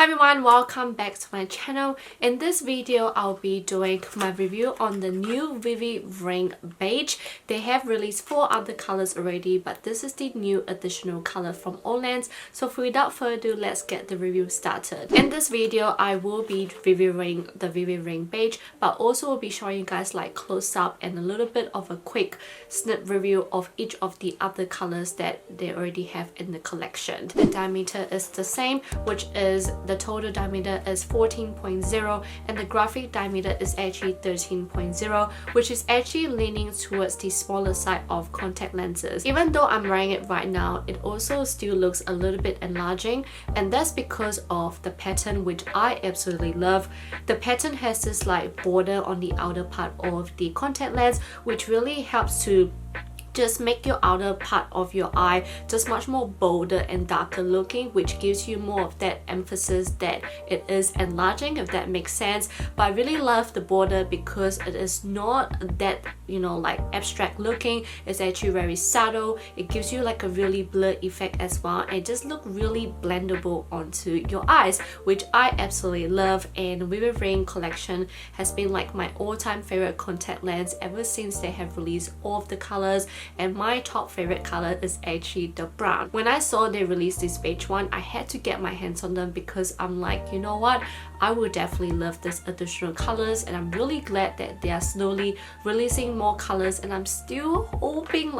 Hi everyone, welcome back to my channel. In this video, I'll be doing my review on the new Vivi Ring Beige. They have released 4 other colors already, but this is the new additional color from Olens. So without further ado, let's get the review started. In this video, I will be reviewing the Vivi Ring Beige, but also will be showing you guys like close up and a little bit of a quick snip review of each of the other colors that they already have in the collection. The diameter is the same, which is the total diameter is 14.0 and the graphic diameter is actually 13.0, which is actually leaning towards the smaller side of contact lenses. Even though I'm wearing it right now, it also still looks a little bit enlarging, and that's because of the pattern, which I absolutely love. The pattern has this like border on the outer part of the contact lens, which really helps to just make your outer part of your eye just much more bolder and darker looking, which gives you more of that emphasis that it is enlarging, if that makes sense. But I really love the border because it is not that, you know, like abstract looking. It's actually very subtle. It gives you like a really blur effect as well, and it just look really blendable onto your eyes, which I absolutely love. And Vivi Ring collection has been like my all-time favorite contact lens ever since they have released all of the colors. And my top favorite color is actually the brown. When I saw they released this beige one, I had to get my hands on them because I'm like, you know what, I would definitely love this additional colors, and I'm really glad that they are slowly releasing more colors. And I'm still hoping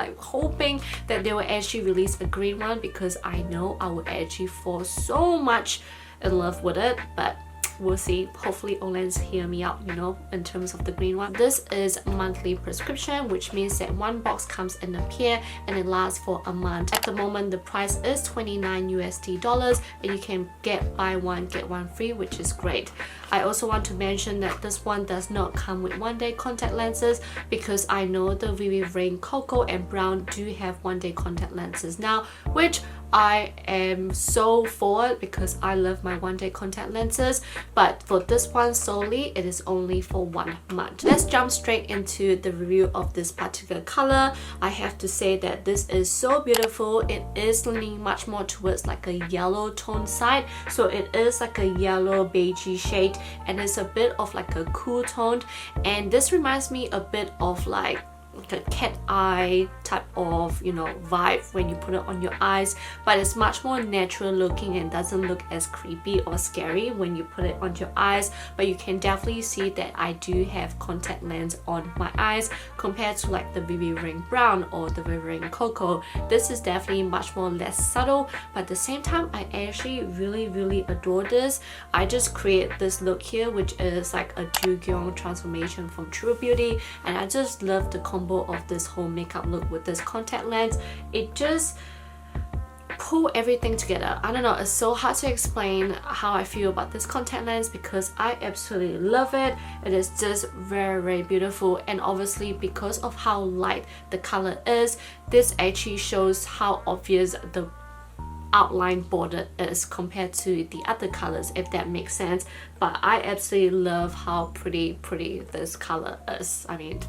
that they will actually release a green one, because I know I will actually fall so much in love with it. But we'll see. Hopefully Olens hear me out, you know, in terms of the green one. This is monthly prescription, which means that one box comes in a pair and it lasts for a month. At the moment, the price is $29 and you can get buy one get one free, which is great. I also want to mention that this one does not come with one-day contact lenses, because I know the Vivi Ring Cocoa and Brown do have one-day contact lenses now, which I am so for it because I love my one-day contact lenses. But for this one solely, it is only for 1 month. Let's jump straight into the review of this particular color. I have to say that this is so beautiful. It is leaning much more towards like a yellow tone side, so it is like a yellow beigey shade, and it's a bit of like a cool tone. And this reminds me a bit of like a cat eye type of, you know, vibe when you put it on your eyes, but it's much more natural looking and doesn't look as creepy or scary when you put it on your eyes. But you can definitely see that I do have contact lens on my eyes compared to like the Vivi Ring Brown or the Vivi Ring Cocoa. This is definitely much more less subtle, but at the same time I actually really adore this. I just create this look here, which is like a Jugyong transformation from True Beauty, and I just love the combo of this whole makeup look with this contact lens. It just pull everything together. I don't know, it's so hard to explain how I feel about this contact lens because I absolutely love it. It is just very beautiful, and obviously because of how light the color is, this actually shows how obvious the outline border is compared to the other colors, if that makes sense. But I absolutely love how pretty this color is. I mean,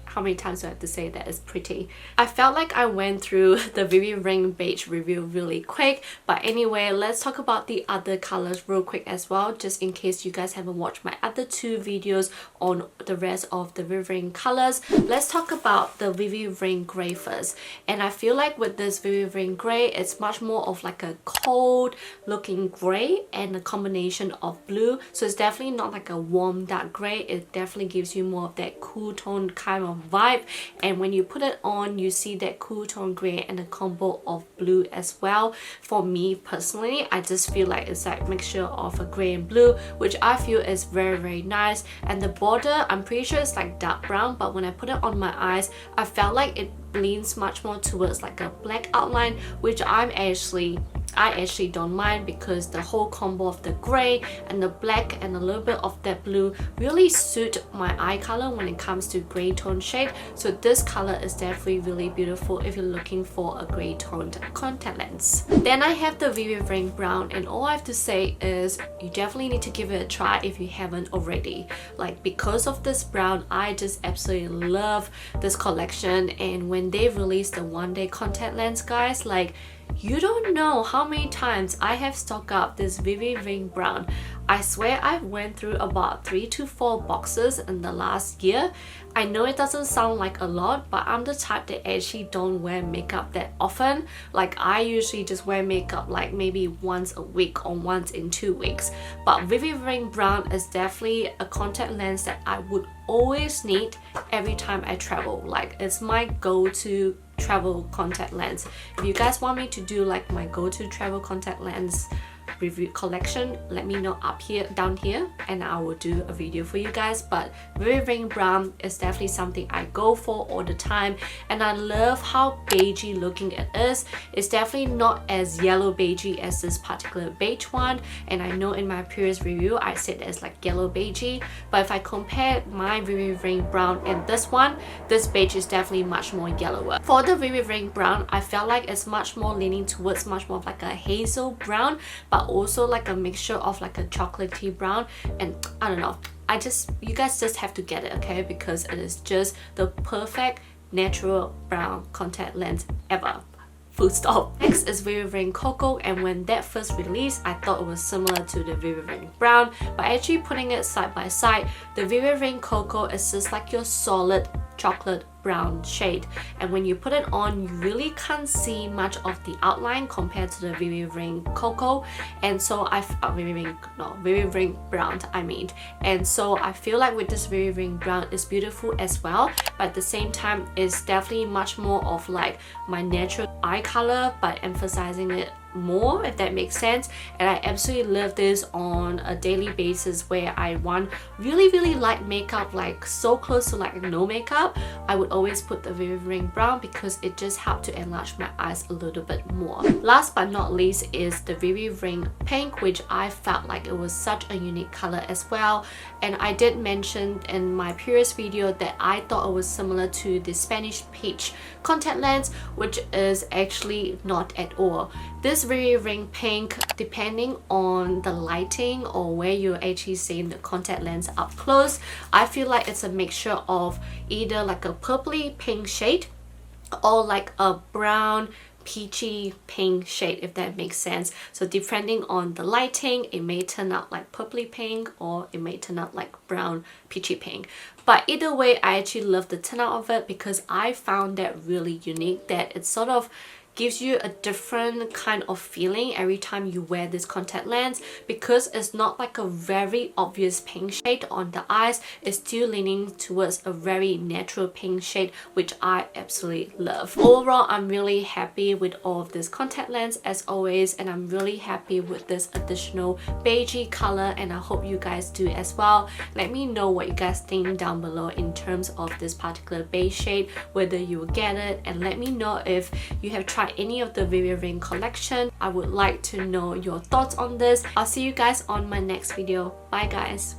how many times do I have to say that it's pretty? I felt like I went through the Vivi Ring Beige review really quick, but anyway, let's talk about the other colors real quick as well, just in case you guys haven't watched my other 2 videos on the rest of the Vivi Ring colors. Let's talk about the Vivi Ring Grey first. And I feel like with this Vivi Ring Grey, it's much more of like a cold looking grey and a combination of blue. So it's definitely not like a warm dark grey. It definitely gives you more of that cool tone kind of vibe, and when you put it on, you see that cool tone grey and a combo of blue as well. For me personally, I just feel like it's like a mixture of a grey and blue, which I feel is very nice. And the border, I'm pretty sure it's like dark brown, but when I put it on my eyes, I felt like it leans much more towards like a black outline, which I actually don't mind, because the whole combo of the grey and the black and a little bit of that blue really suit my eye color when it comes to grey tone shade. So this color is definitely really beautiful if you're looking for a grey toned contact lens. Then I have the Vivi Ring Brown, and all I have to say is you definitely need to give it a try if you haven't already. Like, because of this brown, I just absolutely love this collection, and when when they released the one-day contact lens, guys, like, you don't know how many times I have stocked up this Vivi Ring Brown. I swear I went through about 3 to 4 boxes in the last year. I know it doesn't sound like a lot, but I'm the type that actually don't wear makeup that often. Like, I usually just wear makeup like maybe once a week or once in 2 weeks. But Vivi Ring Brown is definitely a contact lens that I would always need every time I travel. Like, it's my go-to travel contact lens. If you guys want me to do like my go-to travel contact lens review collection, let me know down here, and I will do a video for you guys. But Vivi Ring Brown is definitely something I go for all the time, and I love how beigey looking it is. It's definitely not as yellow beigey as this particular beige one, and I know in my previous review I said it's like yellow beigey, but if I compare my Vivi Ring Brown and this one, this beige is definitely much more yellower. For the Vivi Ring Brown, I felt like it's much more leaning towards much more of like a hazel brown, but also like a mixture of like a chocolatey brown, and I don't know, you guys just have to get it, okay, because it is just the perfect natural brown contact lens ever. Full stop. Next is Vivi Ring Cocoa, and when that first released, I thought it was similar to the Vivi Ring Brown, but actually putting it side by side, the Vivi Ring Cocoa is just like your solid chocolate brown shade, and when you put it on, you really can't see much of the outline compared to the Vivi Ring Cocoa, and so Vivi Ring Brown I mean. And so I feel like with this Vivi Ring Brown is beautiful as well, but at the same time it's definitely much more of like my natural eye color, but emphasizing it more, if that makes sense. And I absolutely love this on a daily basis where I want really light makeup, like so close to like no makeup. I would always put the Vivi Ring Brown because it just helped to enlarge my eyes a little bit more. Last but not least is the Vivi Ring Pink, which I felt like it was such a unique color as well. And I did mention in my previous video that I thought it was similar to the Spanish Peach contact lens, which is actually not at all. This Vivi Ring Pink, depending on the lighting or where you're actually seeing the contact lens up close, I feel like it's a mixture of either like a purpley pink shade or like a brown peachy pink shade, if that makes sense. So depending on the lighting, it may turn out like purpley pink or it may turn out like brown peachy pink. But either way, I actually love the turnout of it because I found that really unique, that it sort of gives you a different kind of feeling every time you wear this contact lens, because it's not like a very obvious pink shade on the eyes. It's still leaning towards a very natural pink shade, which I absolutely love. Overall, I'm really happy with all of this contact lens as always, and I'm really happy with this additional beigey color, and I hope you guys do as well. Let me know what you guys think down below in terms of this particular beige shade, whether you will get it, and let me know if you have tried any of the Vivi Ring collection. I would like to know your thoughts on this. I'll see you guys on my next video. Bye guys.